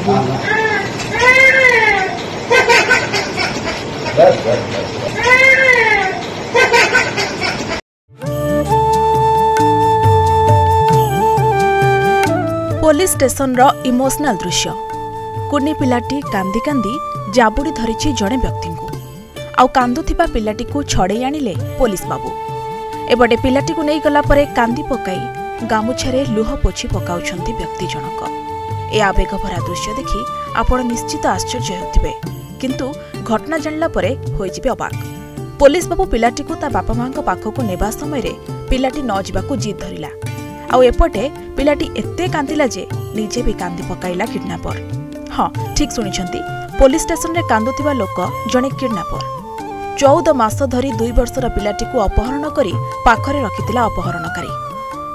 Police station रो emotional दृश्य कुनी पिलाटी कांदी कांदी जाबुड़ी धरिछि जड़े व्यक्ति को आउ कांदुथिबा पिलाटी को छड़े आनिले पुलिस बाबू एबटे पिलाटी को नहीं गला परे कांदी पकाई गामुछारे लुह पोछि पकाउछंती व्यक्ति जनक ए आवेग भरा दृश्य देखि आपण निश्चित आश्चर्य होथिबे किंतु घटना जानला परे होइजिबे अबाक। पुलिस बाबू पिलाटी को ता बापा मां को पाखको नेबा समय रे पिलाटी न जिबाकू जिद धरिला आउ एपटे पिलाटी एते कांदिला जे निजे भी कांदी पकाइला किडनैपर। हाँ ठीक सुनिछंती पुलिस स्टेशन रे कांदुथिबा लोक जणे किडनैपर 14 मास धरी 2 वर्षर पिलाटी को अपहरण करी पाखरे रखितिला अपहरणकारी।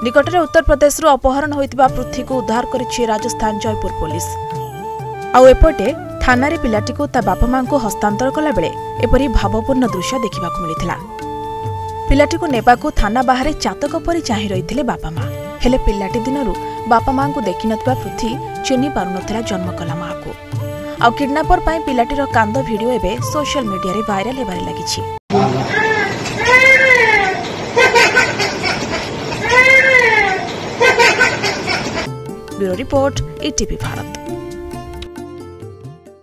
निकटरे उत्तर प्रदेश रो अपहरण होइतिबा पृथ्वी को उद्धार करिछि राजस्थान जयपुर पुलिस आउ एपटे थाना रे पिलाटी को ता बापा मां को हस्तांतर कला बेले एपरी भावपूर्ण दृश्य देखिबाकू मिलिथिला। पिलाटी को नेबाकू थाना बाहरे चातक परी चाहि रहिथिले बापा मां हेले पिलाटी दिनरू बापा मां को देखि नथिबा पृथ्वी चिन्हि पारुनथिला जन्म कला मां को आउ किडनैपर पाई पिलाटीर कांद वीडियो एबे सोशल मीडिया रे वायरल हेबारे लागिछि। Bureau report ETV Bharat.